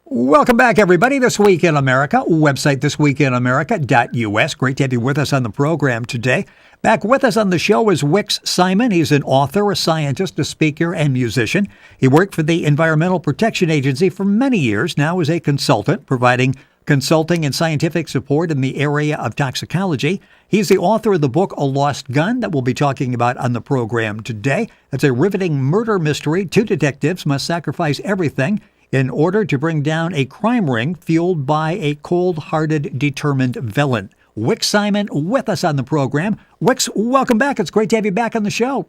Welcome back, everybody. This Week in America, website thisweekinamerica.us. Great to have you with us on the program today. Back with us on the show is Wix Simon. He's an author, a scientist, a speaker, and musician. He worked for the Environmental Protection Agency for many years, now as a consultant, providing consulting and scientific support in the area of toxicology. He's the author of the book A Lost Gun that we'll be talking about on the program today. It's a riveting murder mystery. Two detectives must sacrifice everything in order to bring down a crime ring fueled by a cold-hearted, determined villain. Wix Simon with us on the program. Wix, welcome back. It's great to have you back on the show.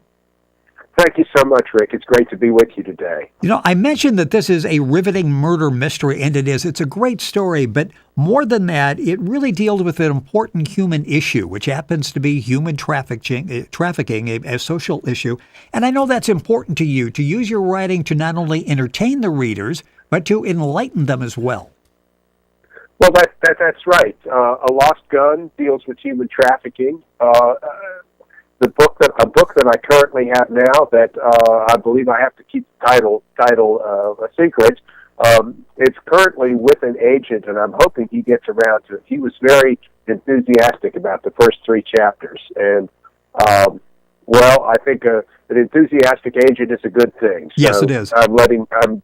Thank you so much, Rick. It's great to be with you today. You know, I mentioned that this is a riveting murder mystery, and it is. It's a great story, but more than that, it really deals with an important human issue, which happens to be human trafficking, a social issue. And I know that's important to you, to use your writing to not only entertain the readers, but to enlighten them as well. Well, that's right. A Lost Gun deals with human trafficking. A book that I currently have now that I believe I have to keep the title a secret. It's currently with an agent, and I'm hoping he gets around to it. He was very enthusiastic about the first 3 chapters, and well, I think an enthusiastic agent is a good thing. So yes, it is. I'm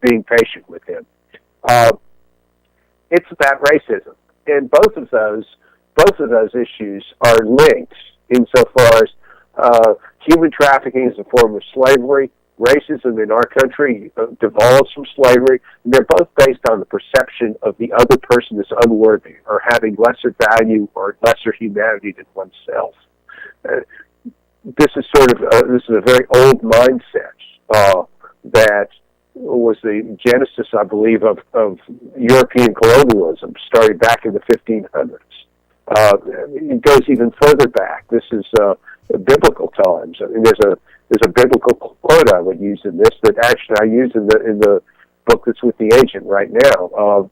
being patient with him. It's about racism, and both of those issues are linked insofar as human trafficking is a form of slavery. Racism in our country devolves from slavery. And they're both based on the perception of the other person as unworthy or having lesser value or lesser humanity than oneself. This is a very old mindset that was the genesis, I believe, of European colonialism, starting back in the 1500s. It goes even further back. This is biblical times. I mean, there's a biblical quote I would use in this that actually I use in the book that's with the agent right now.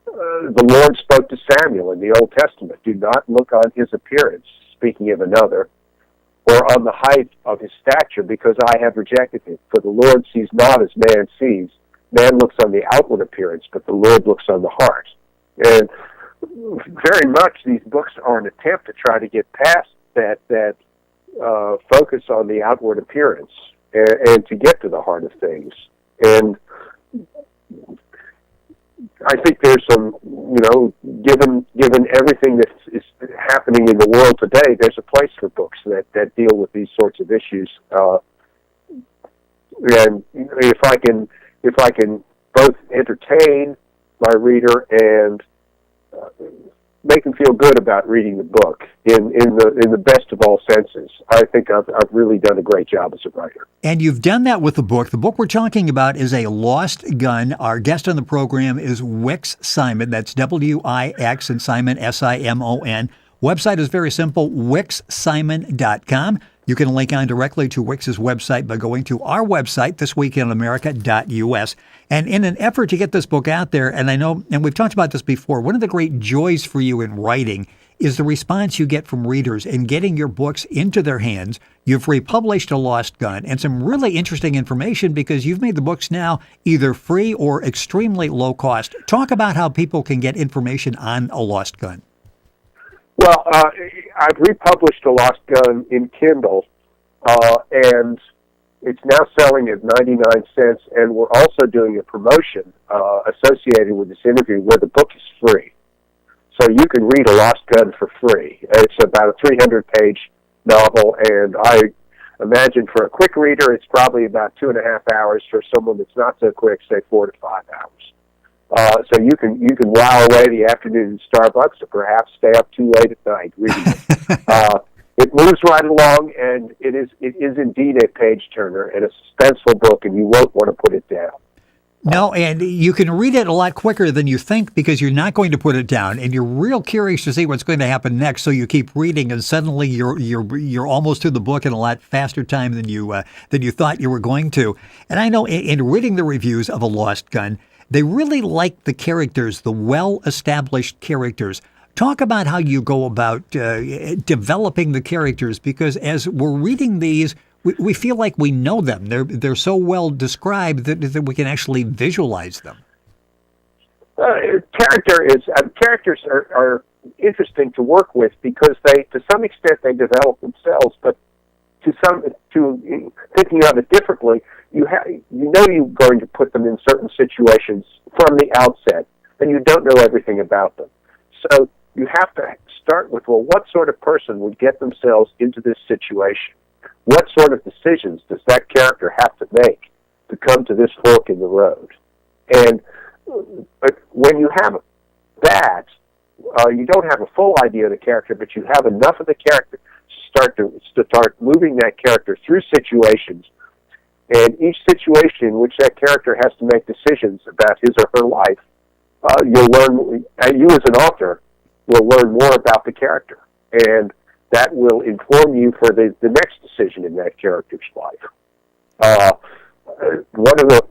The Lord spoke to Samuel in the Old Testament, "Do not look on his appearance," speaking of another, "or on the height of his stature, because I have rejected him. For the Lord sees not as man sees. Man looks on the outward appearance, but the Lord looks on the heart." And very much these books are an attempt to try to get past that focus on the outward appearance and to get to the heart of things. And I think there's some, given everything that is happening in the world today, there's a place for books that deal with these sorts of issues. And if I can both entertain my reader and make them feel good about reading the book in the best of all senses, I think I've really done a great job as a writer. And you've done that with the book. The book we're talking about is A Lost Gun. Our guest on the program is Wix Simon. That's W-I-X and Simon, S-I-M-O-N. Website is very simple, wixsimon.com. You can link on directly to Wix's website by going to our website, thisweekinamerica.us. And in an effort to get this book out there, and I know, and we've talked about this before, one of the great joys for you in writing is the response you get from readers in getting your books into their hands. You've republished A Lost Gun and some really interesting information because you've made the books now either free or extremely low cost. Talk about how people can get information on A Lost Gun. Well, I've republished A Lost Gun in Kindle, and it's now selling at 99 cents, and we're also doing a promotion associated with this interview where the book is free. So you can read A Lost Gun for free. It's about a 300-page novel, and I imagine for a quick reader, it's probably about 2.5 hours. For someone that's not so quick, say 4 to 5 hours. So you can while away the afternoon in Starbucks, or perhaps stay up too late at night reading it. It moves right along, and it is indeed a page turner and a suspenseful book, and you won't want to put it down. No, and you can read it a lot quicker than you think because you're not going to put it down, and you're real curious to see what's going to happen next. So you keep reading, and suddenly you're almost through the book in a lot faster time than you thought you were going to. And I know in reading the reviews of A Lost Gun, they really like the characters, the well-established characters. Talk about how you go about developing the characters, because as we're reading these, we feel like we know them. They're so well described that we can actually visualize them. Characters are interesting to work with because to some extent, they develop themselves. But to thinking of it differently, you're going to put them in certain situations from the outset, and you don't know everything about them. So you have to start with, well, what sort of person would get themselves into this situation? What sort of decisions does that character have to make to come to this fork in the road? And when you have that, you don't have a full idea of the character, but you have enough of the character to start moving that character through situations. And each situation in which that character has to make decisions about his or her life, you'll learn, and you as an author will learn more about the character. And that will inform you for the next decision in that character's life. One of the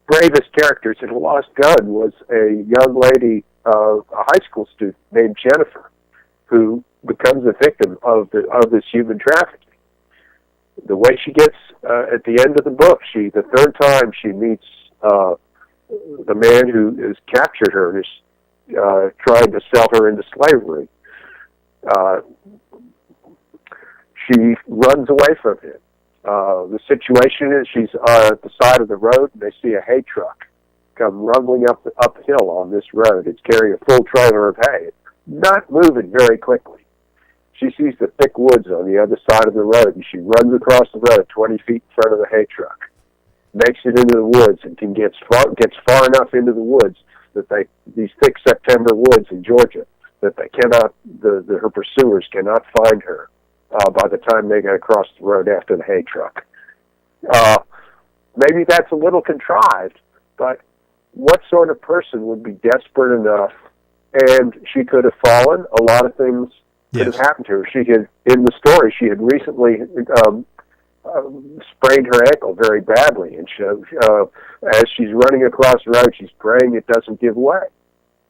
bravest characters in The Lost Gun was a young lady, a high school student named Jennifer, who becomes a victim of this human trafficking. The way she gets at the end of the book, the third time she meets the man who has captured her and is trying to sell her into slavery. She runs away from him. The situation is she's at the side of the road, and they see a hay truck come rumbling uphill on this road. It's carrying a full trailer of hay, not moving very quickly. She sees the thick woods on the other side of the road, and she runs across the road 20 feet in front of the hay truck, makes it into the woods, and gets far enough into the woods that these thick September woods in Georgia, that her pursuers cannot find her by the time they get across the road after the hay truck. Maybe that's a little contrived, but what sort of person would be desperate enough? And she could have fallen. A lot of things could have happened to her. In the story, she had recently sprained her ankle very badly, and as she's running across the road, she's praying it doesn't give way.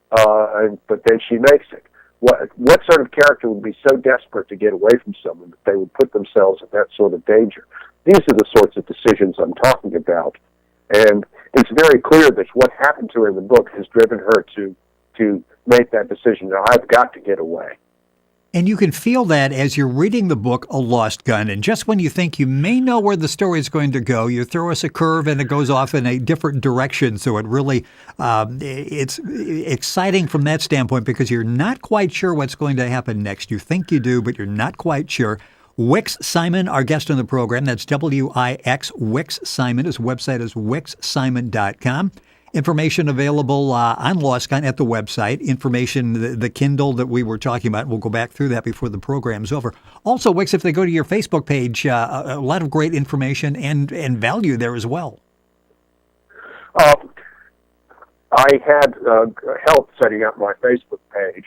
But then she makes it. What sort of character would be so desperate to get away from someone that they would put themselves in that sort of danger? These are the sorts of decisions I'm talking about. And it's very clear that what happened to her in the book has driven her to make that decision. Now, I've got to get away. And you can feel that as you're reading the book, A Lost Gun. And just when you think you may know where the story is going to go, you throw us a curve and it goes off in a different direction. So it really, it's exciting from that standpoint because you're not quite sure what's going to happen next. You think you do, but you're not quite sure. Wix Simon, our guest on the program, that's W-I-X, Wix Simon. His website is wixsimon.com. Information available on Lost Gun at the website. Information, the Kindle that we were talking about. We'll go back through that before the program's over. Also, Wix, if they go to your Facebook page, a lot of great information and value there as well. I had help setting up my Facebook page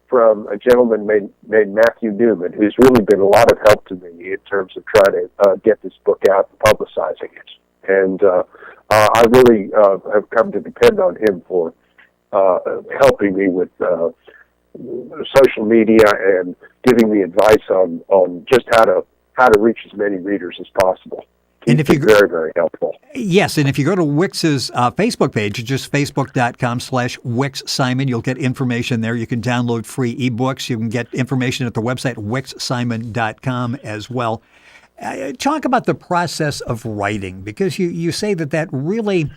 from a gentleman named Matthew Newman, who's really been a lot of help to me in terms of trying to get this book out and publicizing it. And I really have come to depend on him for helping me with social media and giving me advice on just how to reach as many readers as possible. And if you very, very helpful. Yes, and if you go to Wix's Facebook page, it's just facebook.com/Wix Simon. You'll get information there. You can download free ebooks. You can get information at the website wixsimon.com as well. Talk about the process of writing, because you say that really,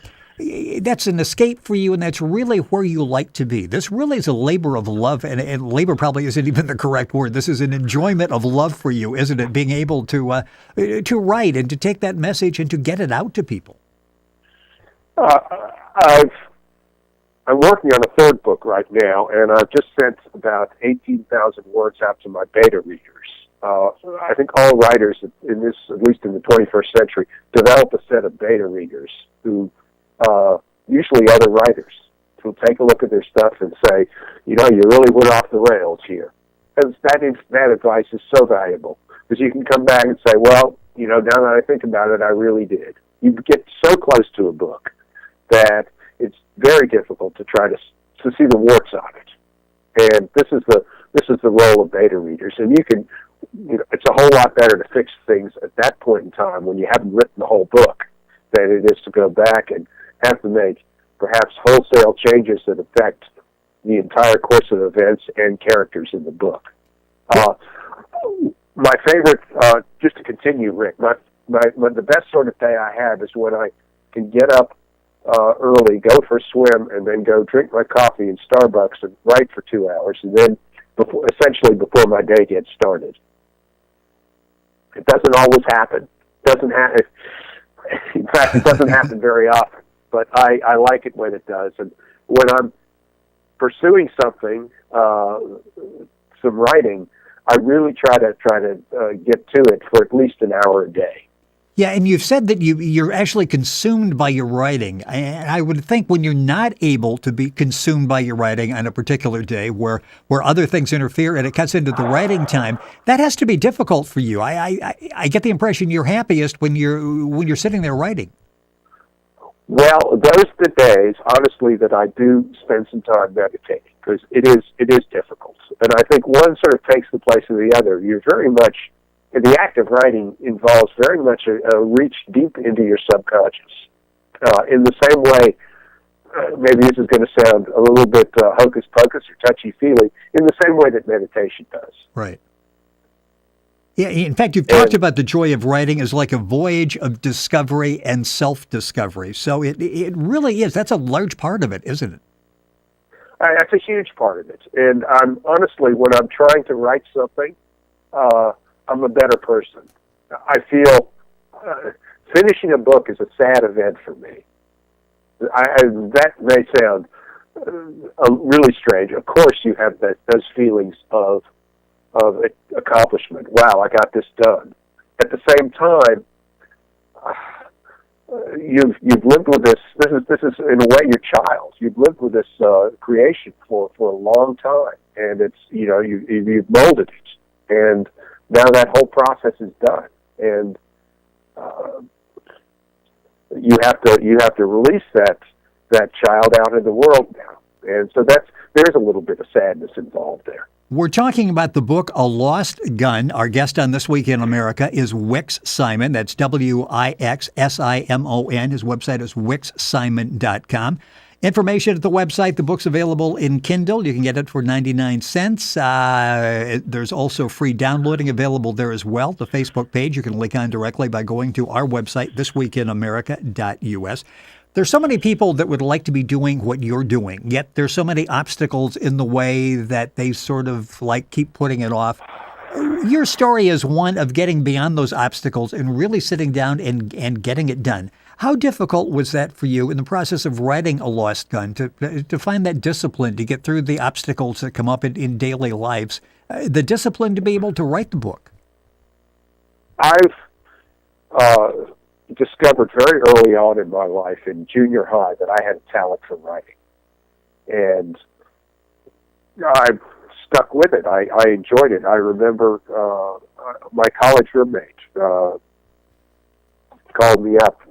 that's an escape for you, and that's really where you like to be. This really is a labor of love, and labor probably isn't even the correct word. This is an enjoyment of love for you, isn't it? Being able to write and to take that message and to get it out to people. I'm working on a third book right now, and I've just sent about 18,000 words out to my beta readers. I think all writers in this, at least in the 21st century, develop a set of beta readers who, usually other writers, who'll take a look at their stuff and say, you really went off the rails here. And that advice is so valuable, because you can come back and say, well, now that I think about it, I really did. You get so close to a book that it's very difficult to try to see the warts on it. And this is the role of beta readers. And it's a whole lot better to fix things at that point in time when you haven't written the whole book than it is to go back and have to make perhaps wholesale changes that affect the entire course of events and characters in the book. My favorite, just to continue, Rick, the best sort of day I have is when I can get up early, go for a swim, and then go drink my coffee in Starbucks and write for 2 hours, and then essentially before my day gets started. It doesn't always happen. Doesn't happen. In fact, it doesn't happen very often. But I like it when it does. And when I'm pursuing something, some writing, I really try to get to it for at least an hour a day. Yeah, and you've said that you're actually consumed by your writing. And I would think when you're not able to be consumed by your writing on a particular day where other things interfere and it cuts into the writing time, that has to be difficult for you. I get the impression you're happiest when you're sitting there writing. Well, those are the days, honestly, that I do spend some time meditating, because it is difficult. And I think one sort of takes the place of the other. You're very much, the act of writing involves very much a reach deep into your subconscious. In the same way, maybe this is going to sound a little bit hocus pocus or touchy-feely, in the same way that meditation does. Right. Yeah, in fact, you've talked about the joy of writing as like a voyage of discovery and self-discovery. So it really is. That's a large part of it, isn't it? That's a huge part of it. And I'm honestly, when I'm trying to write something, I'm a better person. I feel finishing a book is a sad event for me. That may sound really strange. Of course, you have those feelings of accomplishment. Wow, I got this done. At the same time, you've lived with this. This is in a way your child. You've lived with this creation for a long time, and it's you've molded it, and now that whole process is done, and you have to release that child out in the world now, and so there's a little bit of sadness involved there. We're talking about the book, A Lost Gun. Our guest on This Week in America is Wix Simon. That's WIXSIMON. His website is wixsimon.com. Information at the website. The book's available in Kindle. You can get it for 99 cents. There's also free downloading available there as well. The Facebook page you can link on directly by going to our website, thisweekinamerica.us. There's so many people that would like to be doing what you're doing, yet there's so many obstacles in the way that they sort of like keep putting it off. Your story is one of getting beyond those obstacles and really sitting down and getting it done. How difficult was that for you in the process of writing A Lost Gun to find that discipline to get through the obstacles that come up in daily lives, the discipline to be able to write the book? I've discovered very early on in my life in junior high that I had a talent for writing. And I stuck with it. I enjoyed it. I remember my college roommate called me up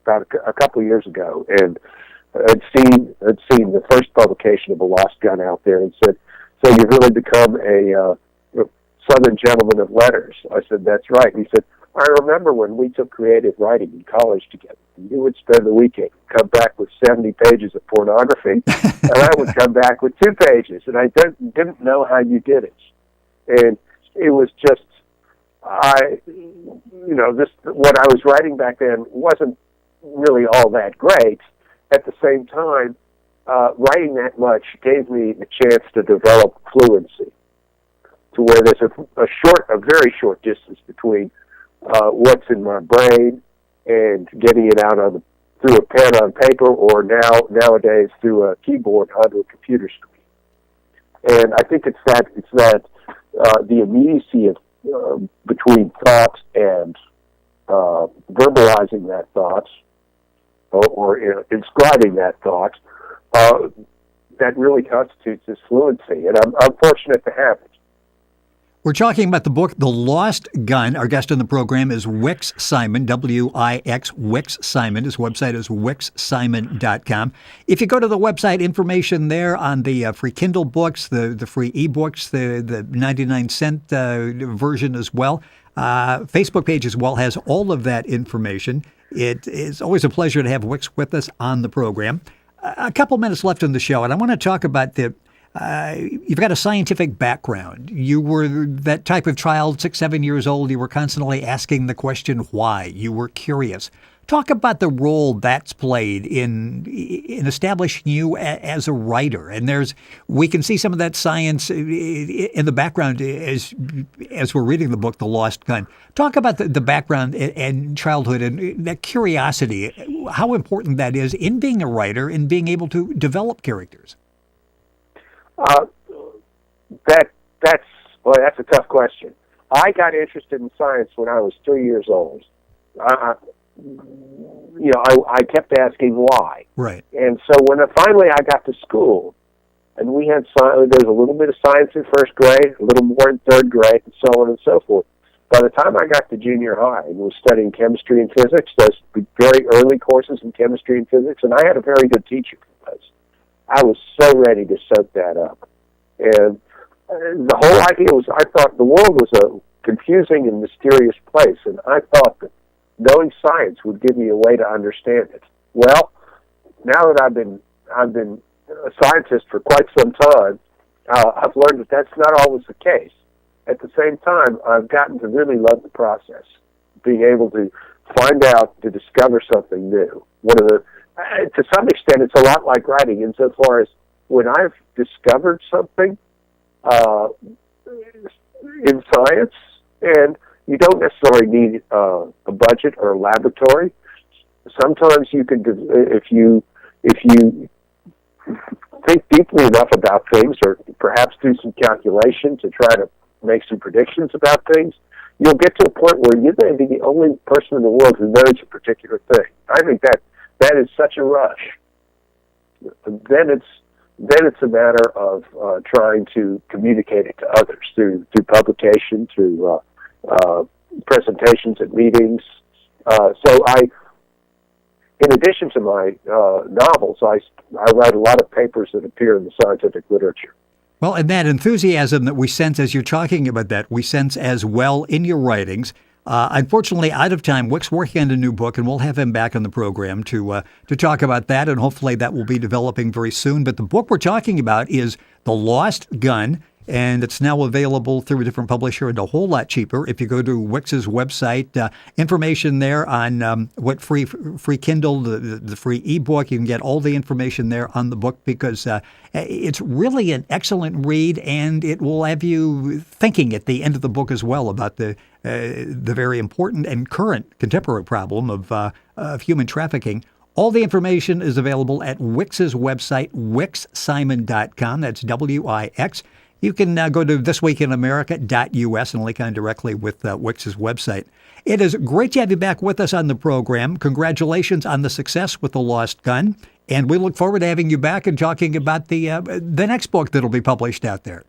about a couple of years ago and had seen the first publication of A Lost Gun out there and said, "So you've really become a Southern gentleman of letters?" I said, "That's right." And he said, "I remember when we took creative writing in college together. You would spend the weekend, come back with 70 pages of pornography, and I would come back with 2 pages, and I didn't know how you did it." And it was just, what I was writing back then wasn't really all that great. At the same time, writing that much gave me the chance to develop fluency, to where there's a very short distance between what's in my brain and getting it out through a pen on paper, or nowadays through a keyboard onto a computer screen. And I think it's that the immediacy of between thought and verbalizing that thought or inscribing that thought that really constitutes this fluency. And I'm fortunate to have it. We're talking about the book, The Lost Gun. Our guest on the program is Wix Simon, W-I-X, Wix Simon. His website is wixsimon.com. If you go to the website, information there on the free Kindle books, the free ebooks, the 99-cent version as well. Facebook page as well has all of that information. It is always a pleasure to have Wicks with us on the program. A couple minutes left in the show, and I want to talk about you've got a scientific background. You were that type of child, 6, 7 years old. You were constantly asking the question, why? You were curious. Talk about the role that's played in establishing you as a writer. And we can see some of that science in the background as we're reading the book, The Lost Gun. Talk about the background and childhood and that curiosity, how important that is in being a writer and being able to develop characters. That's a tough question. I got interested in science when I was 3 years old. I kept asking why. Right. And so when finally I got to school, and we had there was a little bit of science in first grade, a little more in third grade, and so on and so forth. By the time I got to junior high and was studying chemistry and physics, those very early courses in chemistry and physics, and I had a very good teacher for those. I was so ready to soak that up. And the whole idea was, I thought the world was a confusing and mysterious place, and I thought that knowing science would give me a way to understand it. Well, now that I've been a scientist for quite some time, I've learned that that's not always the case. At the same time, I've gotten to really love the process, being able to find out, to discover something new. To some extent, it's a lot like writing insofar as when I've discovered something in science, and you don't necessarily need a budget or a laboratory. Sometimes you can, if you think deeply enough about things, or perhaps do some calculation to try to make some predictions about things, you'll get to a point where you may be the only person in the world who knows a particular thing. I think that is such a rush. Then it's a matter of trying to communicate it to others through publication, through presentations at meetings. In addition to my novels, I write a lot of papers that appear in the scientific literature. Well, and that enthusiasm that we sense as you're talking about that, we sense as well in your writings. Unfortunately, out of time, Wick's working on a new book, and we'll have him back on the program to talk about that, and hopefully that will be developing very soon. But the book we're talking about is The Lost Gun, and it's now available through a different publisher and a whole lot cheaper. If you go to Wicks's website, information there on what free Kindle, the free ebook, you can get all the information there on the book, because it's really an excellent read, and it will have you thinking at the end of the book as well about the very important and current contemporary problem of human trafficking. All the information is available at Wicks's website, wickssimon.com. That's Wix. You can go to thisweekinamerica.us and link on directly with Wicks's website. It is great to have you back with us on the program. Congratulations on the success with The Lost Gun, and we look forward to having you back and talking about the next book that'll be published out there.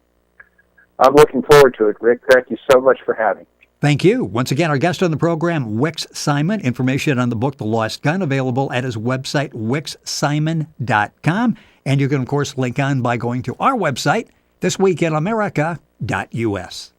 I'm looking forward to it, Rick. Thank you so much for having me. Thank you. Once again, our guest on the program, Wicks Simon. Information on the book, The Lost Gun, available at his website, wickssimon.com. And you can, of course, link on by going to our website, thisweekinamerica.us.